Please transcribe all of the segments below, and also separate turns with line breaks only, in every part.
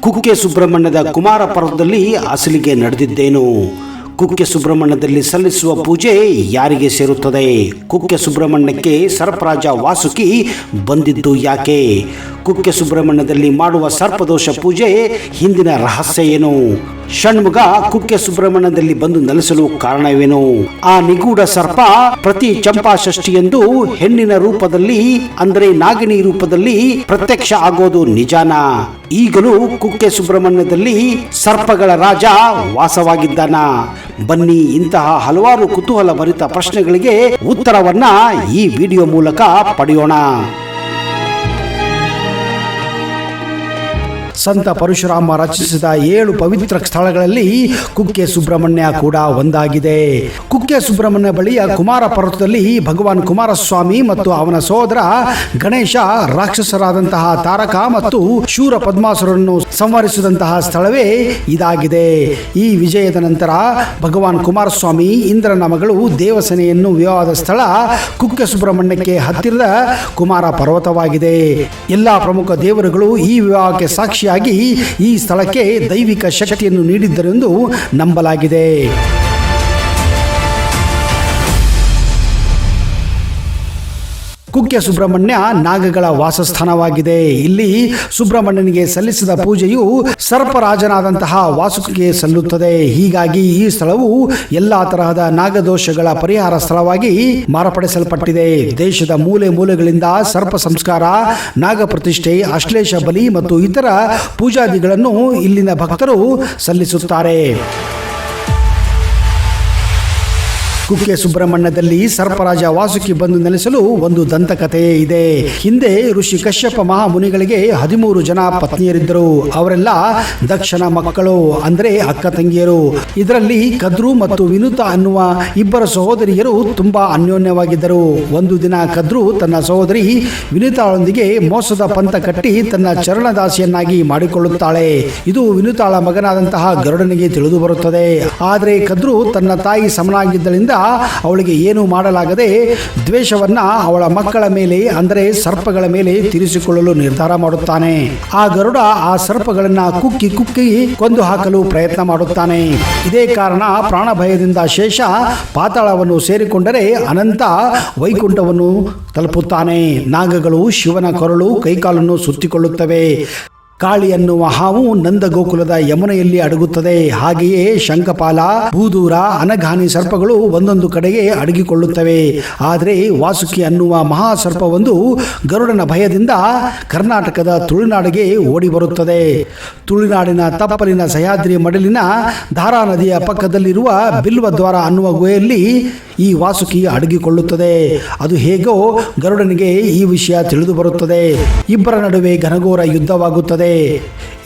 ಕುಕ್ಕೆ ಸುಬ್ರಹ್ಮಣ್ಯದ ಕುಮಾರ ಪರ್ವದಲ್ಲಿ ಅಸಲಿಗೆ ನಡೆದಿದ್ದೇನು? ಕುಕ್ಕೆ ಸುಬ್ರಹ್ಮಣ್ಯದಲ್ಲಿ ಸಲ್ಲಿಸುವ ಪೂಜೆ ಯಾರಿಗೆ ಸೇರುತ್ತದೆ? ಕುಕ್ಕೆ ಸುಬ್ರಹ್ಮಣ್ಯಕ್ಕೆ ಸರ್ಪರಾಜ ವಾಸುಕಿ ಬಂದಿದ್ದು ಯಾಕೆ? ಕುಕ್ಕೆ ಸುಬ್ರಹ್ಮಣ್ಯದಲ್ಲಿ ಮಾಡುವ ಸರ್ಪದೋಷ ಪೂಜೆ ಹಿಂದಿನ ರಹಸ್ಯ ಏನು? ಷಣ್ಮುಗ ಕುಕ್ಕೆ ಸುಬ್ರಹ್ಮಣ್ಯದಲ್ಲಿ ಬಂದು ನೆಲೆಸಲು ಕಾರಣವೇನು? ಆ ನಿಗೂಢ ಸರ್ಪ ಪ್ರತಿ ಚಂಪಾಷಷ್ಠಿಯಂದು ಹೆಣ್ಣಿನ ರೂಪದಲ್ಲಿ ಅಂದರೆ ನಾಗಿನಿ ರೂಪದಲ್ಲಿ ಪ್ರತ್ಯಕ್ಷ ಆಗೋದು ನಿಜಾನ? ಈಗಲೂ ಕುಕ್ಕೆ ಸುಬ್ರಹ್ಮಣ್ಯದಲ್ಲಿ ಸರ್ಪಗಳ ರಾಜ ವಾಸವಾಗಿದ್ದಾನ? ಬನ್ನಿ, ಇಂತಹ ಹಲವಾರು ಕುತೂಹಲ ಭರಿತ ಪ್ರಶ್ನೆಗಳಿಗೆ ಉತ್ತರವನ್ನ ಈ ವಿಡಿಯೋ ಮೂಲಕ ಪಡೆಯೋಣ. ಸಂತ ಪರಶುರಾಮ ರಚಿಸಿದ 7 ಪವಿತ್ರ ಸ್ಥಳಗಳಲ್ಲಿ ಕುಕ್ಕೆ ಸುಬ್ರಹ್ಮಣ್ಯ ಕೂಡ ಒಂದಾಗಿದೆ. ಕುಕ್ಕೆ ಸುಬ್ರಹ್ಮಣ್ಯ ಬಳಿಯ ಕುಮಾರ ಪರ್ವತದಲ್ಲಿ ಭಗವಾನ್ ಕುಮಾರಸ್ವಾಮಿ ಮತ್ತು ಅವನ ಸಹೋದರ ಗಣೇಶ ರಾಕ್ಷಸರಾದಂತಹ ತಾರಕ ಮತ್ತು ಶೂರ ಪದ್ಮಾಸುರನ್ನು ಸಂಹರಿಸಿದಂತಹ ಸ್ಥಳವೇ ಇದಾಗಿದೆ. ಈ ವಿಜಯದ ನಂತರ ಭಗವಾನ್ ಕುಮಾರಸ್ವಾಮಿ ಇಂದ್ರನ ಮಗಳು ದೇವಸೇನೆಯನ್ನು ವಿವಾಹದ ಸ್ಥಳ ಕುಕ್ಕೆ ಸುಬ್ರಹ್ಮಣ್ಯಕ್ಕೆ ಹತ್ತಿರದ ಕುಮಾರ ಪರ್ವತವಾಗಿದೆ. ಎಲ್ಲಾ ಪ್ರಮುಖ ದೇವರುಗಳು ಈ ವಿವಾಹಕ್ಕೆ ಸಾಕ್ಷಿ ಈ ಸ್ಥಳಕ್ಕೆ ದೈವಿಕ ಶಕ್ತಿಯನ್ನು ನೀಡಿದ್ದರೆಂದು ನಂಬಲಾಗಿದೆ. ಕುಕ್ಕೆ ಸುಬ್ರಹ್ಮಣ್ಯ ನಾಗಗಳ ವಾಸಸ್ಥಾನವಾಗಿದೆ. ಇಲ್ಲಿ ಸುಬ್ರಹ್ಮಣ್ಯನಿಗೆ ಸಲ್ಲಿಸಿದ ಪೂಜೆಯು ಸರ್ಪರಾಜನಾದಂತಹ ವಾಸುಕಿಗೆ ಸಲ್ಲುತ್ತದೆ. ಹೀಗಾಗಿ ಈ ಸ್ಥಳವು ಎಲ್ಲಾ ತರಹದ ನಾಗದೋಷಗಳ ಪರಿಹಾರ ಸ್ಥಳವಾಗಿ ಮಾರ್ಪಡಿಸಲ್ಪಟ್ಟಿದೆ. ದೇಶದ ಮೂಲೆ ಮೂಲೆಗಳಿಂದ ಸರ್ಪ ಸಂಸ್ಕಾರ, ನಾಗ ಪ್ರತಿಷ್ಠೆ, ಅಶ್ಲೇಷ ಬಲಿ ಮತ್ತು ಇತರ ಪೂಜಾದಿಗಳನ್ನು ಇಲ್ಲಿನ ಭಕ್ತರು ಸಲ್ಲಿಸುತ್ತಾರೆ. ಕುಕ್ಕೆ ಸುಬ್ರಹ್ಮಣ್ಯದಲ್ಲಿ ಸರ್ಪರಾಜ ವಾಸುಕಿ ಬಂದು ನೆಲೆಸಲು ಒಂದು ದಂತಕಥೆಯೇ ಇದೆ. ಹಿಂದೆ ಋಷಿ ಕಶ್ಯಪ ಮಹಾಮುನಿಗಳಿಗೆ 13 ಜನ ಪತ್ನಿಯರಿದ್ದರು. ಅವರೆಲ್ಲ ದಕ್ಷನ ಮಕ್ಕಳು, ಅಂದರೆ ಅಕ್ಕ ತಂಗಿಯರು. ಇದರಲ್ಲಿ ಕದ್ರು ಮತ್ತು ವಿನುತ ಅನ್ನುವ ಇಬ್ಬರ ಸಹೋದರಿಯರು ತುಂಬಾ ಅನ್ಯೋನ್ಯವಾಗಿದ್ದರು. ಒಂದು ದಿನ ಕದ್ರು ತನ್ನ ಸಹೋದರಿ ವಿನುತಾಳೊಂದಿಗೆ ಮೋಸದ ಪಂಥ ಕಟ್ಟಿ ತನ್ನ ಚರಣದಾಸಿಯನ್ನಾಗಿ ಮಾಡಿಕೊಳ್ಳುತ್ತಾಳೆ. ಇದು ವಿನುತಾಳ ಮಗನಾದಂತಹ ಗರುಡನಿಗೆ ತಿಳಿದು ಬರುತ್ತದೆ. ಆದರೆ ಕದ್ರು ತನ್ನ ತಾಯಿ ಸಮನಾಗಿದ್ದರಿಂದ ಅವಳಿಗೆ ಏನು ಮಾಡಲಾಗದೆ ದ್ವೇಷವನ್ನ ಅವಳ ಮಕ್ಕಳ ಮೇಲೆ ಅಂದರೆ ಸರ್ಪಗಳ ಮೇಲೆ ತೀರಿಸಿಕೊಳ್ಳಲು ನಿರ್ಧಾರ ಮಾಡುತ್ತಾನೆ. ಆ ಗರುಡ ಆ ಸರ್ಪಗಳನ್ನ ಕುಕ್ಕಿ ಕುಕ್ಕಿ ಕೊಂದು ಹಾಕಲು ಪ್ರಯತ್ನ ಮಾಡುತ್ತಾನೆ. ಇದೇ ಕಾರಣ ಪ್ರಾಣ ಭಯದಿಂದ ಶೇಷ ಪಾತಾಳವನ್ನು ಸೇರಿಕೊಂಡರೆ ಅನಂತ ವೈಕುಂಠವನ್ನು ತಲುಪುತ್ತಾನೆ. ನಾಗಗಳು ಶಿವನ ಕೊರಳು ಕೈಕಾಲನ್ನು ಸುತ್ತಿಕೊಳ್ಳುತ್ತವೆ. ಕಾಳಿ ಅನ್ನುವ ಹಾವು ನಂದ ಗೋಕುಲದ ಯಮುನೆಯಲ್ಲಿ ಅಡಗುತ್ತದೆ. ಹಾಗೆಯೇ ಶಂಖಪಾಲ, ಭೂದೂರ, ಅನಘಾನಿ ಸರ್ಪಗಳು ಒಂದೊಂದು ಕಡೆಗೆ ಅಡಗಿಕೊಳ್ಳುತ್ತವೆ. ಆದರೆ ವಾಸುಕಿ ಅನ್ನುವ ಮಹಾಸರ್ಪವೊಂದು ಗರುಡನ ಭಯದಿಂದ ಕರ್ನಾಟಕದ ತುಳುನಾಡಿಗೆ ಓಡಿ ಬರುತ್ತದೆ. ತುಳುನಾಡಿನ ತಪ್ಪಲಿನ ಸಹ್ಯಾದ್ರಿ ಮಡಲಿನ ಧಾರಾ ನದಿಯ ಪಕ್ಕದಲ್ಲಿರುವ ಬಿಲ್ವದ್ವಾರ ಅನ್ನುವ ಗುಹೆಯಲ್ಲಿ ಈ ವಾಸುಕಿ ಅಡಗಿಕೊಳ್ಳುತ್ತದೆ. ಅದು ಹೇಗೋ ಗರುಡನಿಗೆ ಈ ವಿಷಯ ತಿಳಿದು ಬರುತ್ತದೆ. ಇಬ್ಬರ ನಡುವೆ ಘನಘೋರ ಯುದ್ಧವಾಗುತ್ತದೆ.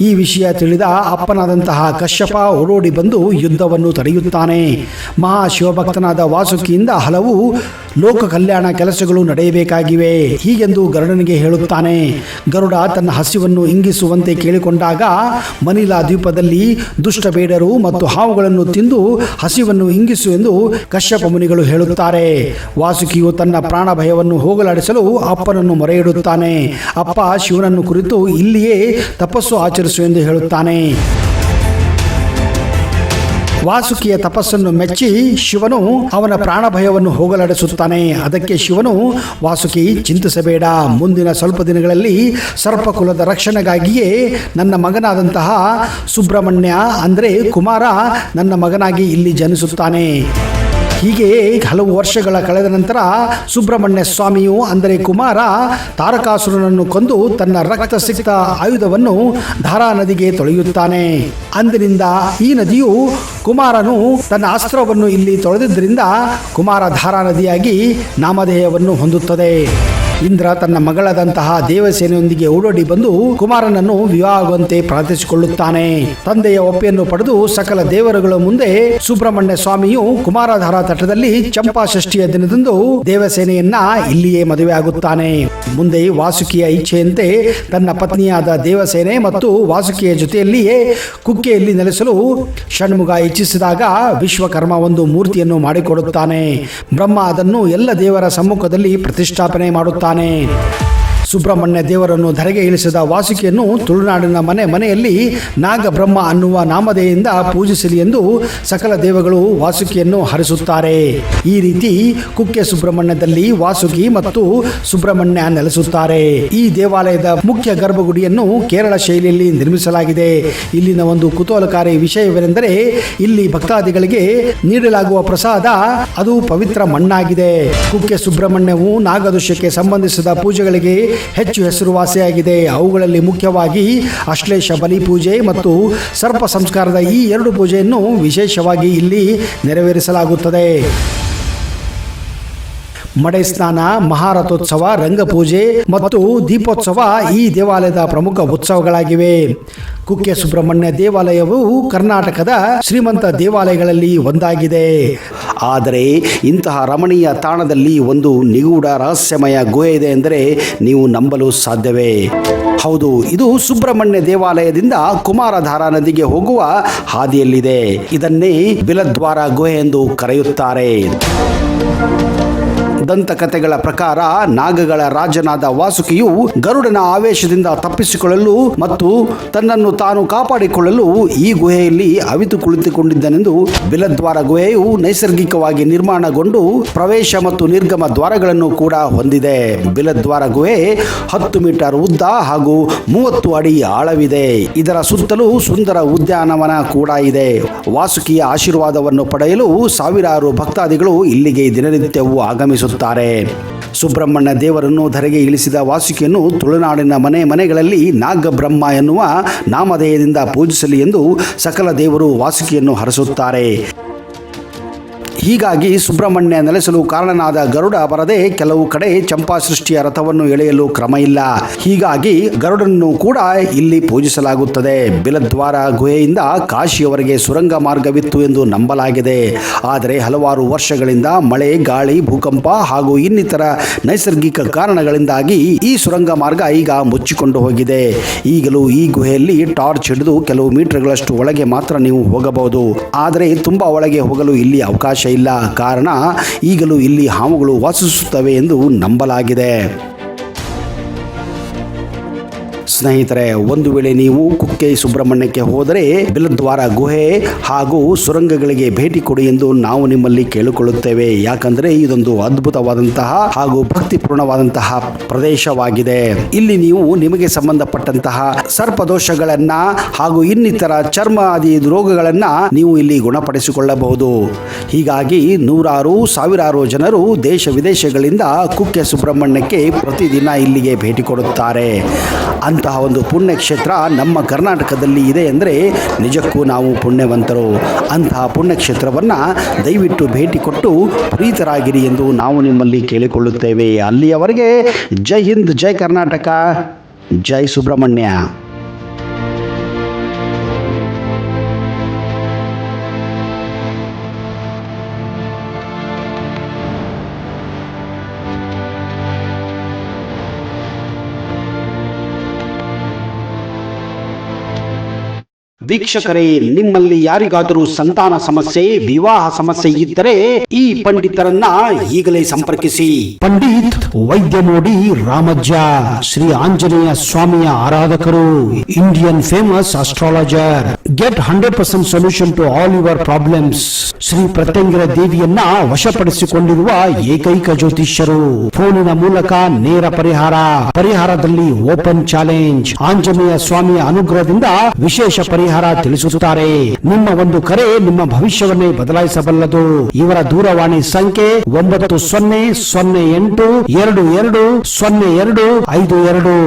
ಈ ವಿಷಯ ತಿಳಿದ ಅಪ್ಪನಾದಂತಹ ಕಶ್ಯಪ ಓಡೋಡಿ ಬಂದು ಯುದ್ಧವನ್ನು ತಡೆಯುತ್ತಾನೆ. ಮಹಾಶಿವಭಕ್ತನಾದ ವಾಸುಕಿಯಿಂದ ಹಲವು ಲೋಕ ಕಲ್ಯಾಣ ಕೆಲಸಗಳು ನಡೆಯಬೇಕಾಗಿವೆ ಹೀಗೆಂದು ಗರುಡನಿಗೆ ಹೇಳುತ್ತಾನೆ. ಗರುಡ ತನ್ನ ಹಸಿವನ್ನು ಇಂಗಿಸುವಂತೆ ಕೇಳಿಕೊಂಡಾಗ ಮನಿಲಾ ದ್ವೀಪದಲ್ಲಿ ದುಷ್ಟ ಬೇಡರು ಮತ್ತು ಹಾವುಗಳನ್ನು ತಿಂದು ಹಸಿವನ್ನು ಇಂಗಿಸು ಎಂದು ಕಶ್ಯಪ ಮುನಿಗಳು ಹೇಳುತ್ತಾರೆ. ವಾಸುಕಿಯು ತನ್ನ ಪ್ರಾಣ ಭಯವನ್ನು ಹೋಗಲಾಡಿಸಲು ಅಪ್ಪನನ್ನು ಮೊರೆ ಇಡುತ್ತಾನೆ. ಅಪ್ಪ ಶಿವನನ್ನು ಕುರಿತು ಇಲ್ಲಿಯೇ ತಪಸ್ಸು ಆಚರಿಸು ಎಂದು ಹೇಳುತ್ತಾನೆ. ವಾಸುಕಿಯ ತಪಸ್ಸನ್ನು ಮೆಚ್ಚಿ ಶಿವನು ಅವನ ಪ್ರಾಣ ಭಯವನ್ನು ಹೋಗಲಾಡಿಸುತ್ತಾನೆ. ಅದಕ್ಕೆ ಶಿವನು, ವಾಸುಕಿ ಚಿಂತಿಸಬೇಡ, ಮುಂದಿನ ಸ್ವಲ್ಪ ದಿನಗಳಲ್ಲಿ ಸರ್ಪಕುಲದ ರಕ್ಷಣೆಗಾಗಿಯೇ ನನ್ನ ಮಗನಾದಂತಹ ಸುಬ್ರಹ್ಮಣ್ಯ ಅಂದರೆ ಕುಮಾರ ನನ್ನ ಮಗನಾಗಿ ಇಲ್ಲಿ ಜನಿಸುತ್ತಾನೆ. ಹೀಗೆ ಹಲವು ವರ್ಷಗಳ ಕಳೆದ ನಂತರ ಸುಬ್ರಹ್ಮಣ್ಯ ಸ್ವಾಮಿಯು ಅಂದರೆ ಕುಮಾರ ತಾರಕಾಸುರನನ್ನು ಕೊಂದು ತನ್ನ ರಕ್ತ ಸಿಕ್ತ ಆಯುಧವನ್ನು ಧಾರಾ ನದಿಗೆ ತೊಳೆಯುತ್ತಾನೆ. ಅಂದಿನಿಂದ ಈ ನದಿಯು ಕುಮಾರನು ತನ್ನ ಅಸ್ತ್ರವನ್ನು ಇಲ್ಲಿ ತೊಳೆದಿದ್ದರಿಂದ ಕುಮಾರ ಧಾರಾ ನದಿಯಾಗಿ ನಾಮಧೇಯವನ್ನು ಹೊಂದುತ್ತದೆ. ಇಂದ್ರ ತನ್ನ ಮಗಳಾದಂತಹ ದೇವಸೇನೆಯೊಂದಿಗೆ ಓಡೋಡಿ ಬಂದು ಕುಮಾರನನ್ನು ವಿವಾಹವಂತೆ ಪ್ರಾರ್ಥಿಸಿಕೊಳ್ಳುತ್ತಾನೆ. ತಂದೆಯ ಒಪ್ಪಿಯನ್ನು ಪಡೆದು ಸಕಲ ದೇವರುಗಳ ಮುಂದೆ ಸುಬ್ರಹ್ಮಣ್ಯ ಸ್ವಾಮಿಯು ಕುಮಾರಧಾರ ತಟದಲ್ಲಿ ಚಂಪಾಷಷ್ಠಿಯ ದಿನದಂದು ದೇವಸೇನೆಯನ್ನ ಇಲ್ಲಿಯೇ ಮದುವೆಯಾಗುತ್ತಾನೆ. ಮುಂದೆ ವಾಸುಕಿಯ ಇಚ್ಛೆಯಂತೆ ತನ್ನ ಪತ್ನಿಯಾದ ದೇವಸೇನೆ ಮತ್ತು ವಾಸುಕಿಯ ಜೊತೆಯಲ್ಲಿಯೇ ಕುಕ್ಕೆಯಲ್ಲಿ ನೆಲೆಸಲು ಷಣ್ಮುಗ ಇಚ್ಛಿಸಿದಾಗ ವಿಶ್ವಕರ್ಮ ಒಂದು ಮೂರ್ತಿಯನ್ನು ಮಾಡಿಕೊಡುತ್ತಾನೆ. ಬ್ರಹ್ಮ ಅದನ್ನು ಎಲ್ಲ ದೇವರ ಸಮ್ಮುಖದಲ್ಲಿ ಪ್ರತಿಷ್ಠಾಪನೆ ಮಾಡುತ್ತಾನೆ. ಸುಬ್ರಹ್ಮಣ್ಯ ದೇವರನ್ನು ಧರೆಗೆ ಇಳಿಸಿದ ವಾಸುಕಿಯನ್ನು ತುಳುನಾಡಿನ ಮನೆಯಲ್ಲಿ ನಾಗಬ್ರಹ್ಮ ಅನ್ನುವ ನಾಮಧೇಯದಿಂದ ಪೂಜಿಸಲಿ ಎಂದು ಸಕಲ ದೇವಗಳು ವಾಸುಕಿಯನ್ನು ಹರಿಸುತ್ತಾರೆ. ಈ ರೀತಿ ಕುಕ್ಕೆ ಸುಬ್ರಹ್ಮಣ್ಯದಲ್ಲಿ ವಾಸುಕಿ ಮತ್ತು ಸುಬ್ರಹ್ಮಣ್ಯ ನೆಲೆಸುತ್ತಾರೆ. ಈ ದೇವಾಲಯದ ಮುಖ್ಯ ಗರ್ಭಗುಡಿಯನ್ನು ಕೇರಳ ಶೈಲಿಯಲ್ಲಿ ನಿರ್ಮಿಸಲಾಗಿದೆ. ಇಲ್ಲಿನ ಒಂದು ಕುತೂಹಲಕಾರಿ ವಿಷಯವೆಂದರೆ ಇಲ್ಲಿ ಭಕ್ತಾದಿಗಳಿಗೆ ನೀಡಲಾಗುವ ಪ್ರಸಾದ ಅದು ಪವಿತ್ರ ಮಣ್ಣಾಗಿದೆ. ಕುಕ್ಕೆ ಸುಬ್ರಹ್ಮಣ್ಯವು ನಾಗದೋಷಕ್ಕೆ ಸಂಬಂಧಿಸಿದ ಪೂಜೆಗಳಿಗೆ ಹೆಚ್ಚು ಹೆಸರುವಾಸಿಯಾಗಿದೆ. ಅವುಗಳಲ್ಲಿ ಮುಖ್ಯವಾಗಿ ಅಶ್ಲೇಷ ಬಲಿ ಪೂಜೆ ಮತ್ತು ಸರ್ಪ ಸಂಸ್ಕಾರದ ಈ ಎರಡು ಪೂಜೆಯನ್ನು ವಿಶೇಷವಾಗಿ ಇಲ್ಲಿ ನೆರವೇರಿಸಲಾಗುತ್ತದೆ. ಮಡೆ ಸ್ನಾನ, ಮಹಾರಥೋತ್ಸವ, ರಂಗಪೂಜೆ ಮತ್ತು ದೀಪೋತ್ಸವ ಈ ದೇವಾಲಯದ ಪ್ರಮುಖ ಉತ್ಸವಗಳಾಗಿವೆ. ಕುಕ್ಕೆ ಸುಬ್ರಹ್ಮಣ್ಯ ದೇವಾಲಯವು ಕರ್ನಾಟಕದ ಶ್ರೀಮಂತ ದೇವಾಲಯಗಳಲ್ಲಿ ಒಂದಾಗಿದೆ. ಆದರೆ ಇಂತಹ ರಮಣೀಯ ತಾಣದಲ್ಲಿ ಒಂದು ನಿಗೂಢ ರಹಸ್ಯಮಯ ಗುಹೆ ಇದೆ ಎಂದರೆ ನೀವು ನಂಬಲು ಸಾಧ್ಯವೇ? ಹೌದು, ಇದು ಸುಬ್ರಹ್ಮಣ್ಯ ದೇವಾಲಯದಿಂದ ಕುಮಾರಧಾರಾ ನದಿಗೆ ಹೋಗುವ ಹಾದಿಯಲ್ಲಿದೆ. ಇದನ್ನೇ ಬಿಲದ್ವಾರ ಗುಹೆ ಎಂದು ಕರೆಯುತ್ತಾರೆ. ದಂತಕಥೆಗಳ ಪ್ರಕಾರ ನಾಗಗಳ ರಾಜನಾದ ವಾಸುಕಿಯು ಗರುಡನ ಆವೇಶದಿಂದ ತಪ್ಪಿಸಿಕೊಳ್ಳಲು ಮತ್ತು ತನ್ನನ್ನು ತಾನು ಕಾಪಾಡಿಕೊಳ್ಳಲು ಈ ಗುಹೆಯಲ್ಲಿ ಅವಿತು ಕುಳಿತುಕೊಂಡಿದ್ದನೆಂದು ಬಿಲದ್ವಾರ ಗುಹೆಯು ನೈಸರ್ಗಿಕವಾಗಿ ನಿರ್ಮಾಣಗೊಂಡು ಪ್ರವೇಶ ಮತ್ತು ನಿರ್ಗಮ ದ್ವಾರಗಳನ್ನು ಕೂಡ ಹೊಂದಿದೆ. ಬಿಲದ್ವಾರ ಗುಹೆ 10 ಮೀಟರ್ ಉದ್ದ ಹಾಗೂ 30 ಅಡಿ ಆಳವಿದೆ. ಇದರ ಸುತ್ತಲೂ ಸುಂದರ ಉದ್ಯಾನವನ ಕೂಡ ಇದೆ. ವಾಸುಕಿಯ ಆಶೀರ್ವಾದವನ್ನು ಪಡೆಯಲು ಸಾವಿರಾರು ಭಕ್ತಾದಿಗಳು ಇಲ್ಲಿಗೆ ದಿನನಿತ್ಯವೂ ಆಗಮಿಸುತ್ತಾರೆ. ಸುಬ್ರಹ್ಮಣ್ಯ ದೇವರನ್ನು ಧರೆಗೆ ಇಳಿಸಿದ ವಾಸುಕಿಯನ್ನು ತುಳುನಾಡಿನ ಮನೆಗಳಲ್ಲಿ ನಾಗಬ್ರಹ್ಮ ಎನ್ನುವ ನಾಮಧೇಯದಿಂದ ಪೂಜಿಸಲಿ ಎಂದು ಸಕಲ ದೇವರು ವಾಸುಕಿಯನ್ನು ಹರಸುತ್ತಾರೆ. ಹೀಗಾಗಿ ಸುಬ್ರಹ್ಮಣ್ಯ ನೆಲೆಸಲು ಕಾರಣನಾದ ಗರುಡ ಬರದೆ ಕೆಲವು ಕಡೆ ಚಂಪಾ ಸೃಷ್ಟಿಯ ರಥವನ್ನು ಎಳೆಯಲು ಕ್ರಮ ಇಲ್ಲ. ಹೀಗಾಗಿ ಗರುಡನ್ನು ಕೂಡ ಇಲ್ಲಿ ಪೂಜಿಸಲಾಗುತ್ತದೆ. ಬಿಲದ್ವಾರ ಗುಹೆಯಿಂದ ಕಾಶಿಯವರೆಗೆ ಸುರಂಗ ಮಾರ್ಗವಿತ್ತು ಎಂದು ನಂಬಲಾಗಿದೆ. ಆದರೆ ಹಲವಾರು ವರ್ಷಗಳಿಂದ ಮಳೆ, ಗಾಳಿ, ಭೂಕಂಪ ಹಾಗೂ ಇನ್ನಿತರ ನೈಸರ್ಗಿಕ ಕಾರಣಗಳಿಂದಾಗಿ ಈ ಸುರಂಗ ಮಾರ್ಗ ಈಗ ಮುಚ್ಚಿಕೊಂಡು ಹೋಗಿದೆ. ಈಗಲೂ ಈ ಗುಹೆಯಲ್ಲಿ ಟಾರ್ಚ್ ಹಿಡಿದು ಕೆಲವು ಮೀಟರ್ಗಳಷ್ಟು ಒಳಗೆ ಮಾತ್ರ ನೀವು ಹೋಗಬಹುದು. ಆದರೆ ತುಂಬಾ ಒಳಗೆ ಹೋಗಲು ಇಲ್ಲಿ ಅವಕಾಶ ಇಲ್ಲ. ಕಾರಣ ಈಗಲೂ ಇಲ್ಲಿ ಹಾವುಗಳು ವಾಸಿಸುತ್ತವೆ ಎಂದು ನಂಬಲಾಗಿದೆ. ಸ್ನೇಹಿತರೆ, ಒಂದು ವೇಳೆ ನೀವು ಕುಕ್ಕೆ ಸುಬ್ರಹ್ಮಣ್ಯಕ್ಕೆ ಹೋದರೆ ಬಿಲದ್ವಾರ ಗುಹೆ ಹಾಗೂ ಸುರಂಗಗಳಿಗೆ ಭೇಟಿ ಕೊಡಿ ಎಂದು ನಾವು ನಿಮ್ಮಲ್ಲಿ ಕೇಳಿಕೊಳ್ಳುತ್ತೇವೆ. ಯಾಕಂದರೆ ಇದೊಂದು ಅದ್ಭುತವಾದಂತಹ ಹಾಗೂ ಭಕ್ತಿಪೂರ್ಣವಾದಂತಹ ಪ್ರದೇಶವಾಗಿದೆ. ಇಲ್ಲಿ ನೀವು ನಿಮಗೆ ಸಂಬಂಧಪಟ್ಟಂತಹ ಸರ್ಪದೋಷಗಳನ್ನ ಹಾಗೂ ಇನ್ನಿತರ ಚರ್ಮ ಆದಿ ರೋಗಗಳನ್ನ ನೀವು ಇಲ್ಲಿ ಗುಣಪಡಿಸಿಕೊಳ್ಳಬಹುದು. ಹೀಗಾಗಿ ನೂರಾರು ಸಾವಿರಾರು ಜನರು ದೇಶ ವಿದೇಶಗಳಿಂದ ಕುಕ್ಕೆ ಸುಬ್ರಹ್ಮಣ್ಯಕ್ಕೆ ಪ್ರತಿದಿನ ಇಲ್ಲಿಗೆ ಭೇಟಿ ಕೊಡುತ್ತಾರೆ. ಅಂತಹ ಒಂದು ಪುಣ್ಯಕ್ಷೇತ್ರ ನಮ್ಮ ಕರ್ನಾಟಕದಲ್ಲಿ ಇದೆ ಎಂದರೆ ನಿಜಕ್ಕೂ ನಾವು ಪುಣ್ಯವಂತರು. ಅಂತಹ ಪುಣ್ಯಕ್ಷೇತ್ರವನ್ನು ದಯವಿಟ್ಟು ಭೇಟಿ ಕೊಟ್ಟು ಪ್ರೀತರಾಗಿರಿ ಎಂದು ನಾವು ನಿಮ್ಮಲ್ಲಿ ಕೇಳಿಕೊಳ್ಳುತ್ತೇವೆ. ಅಲ್ಲಿಯವರೆಗೆ ಜೈ ಹಿಂದ್, ಜೈ ಕರ್ನಾಟಕ, ಜೈ ಸುಬ್ರಹ್ಮಣ್ಯ. ವೀಕ್ಷಕರೇ, ನಿಮ್ಮಲ್ಲಿ ಯಾರಿಗಾದರೂ ಸಂತಾನ ಸಮಸ್ಯೆ, ವಿವಾಹ ಸಮಸ್ಯೆ ಇದ್ದರೆ ಈ ಪಂಡಿತರನ್ನ ಈಗಲೇ ಸಂಪರ್ಕಿಸಿ. ಪಂಡಿತ್ ವೈದ್ಯ ನೋಡಿ ರಾಮಜ್ಜ, ಶ್ರೀ ಆಂಜನೇಯ ಸ್ವಾಮಿಯ ಆರಾಧಕರು, Indian famous astrologer. Get 100% solution to all your problems. Shri Pratyangira ದೇವಿಯನ್ನ ವಶಪಡಿಸಿಕೊಂಡಿರುವ ಏಕೈಕ ಜ್ಯೋತಿಷ್ಯರು. ಫೋನಿನ ಮೂಲಕ ನೇರ ಪರಿಹಾರದಲ್ಲಿ ಓಪನ್ ಚಾಲೆಂಜ್. ಆಂಜನೇಯ ಸ್ವಾಮಿಯ ಅನುಗ್ರಹದಿಂದ ವಿಶೇಷ ಪರಿಹಾರ ತಿಳಿಸುತ್ತಾರೆ. ನಿಮ್ಮ ಒಂದು ಕರೆ ನಿಮ್ಮ ಭವಿಷ್ಯವನ್ನೇ ಬದಲಾಯಿಸಬಲ್ಲದು. ಇವರ ದೂರವಾಣಿ ಸಂಖ್ಯೆ 9008220252.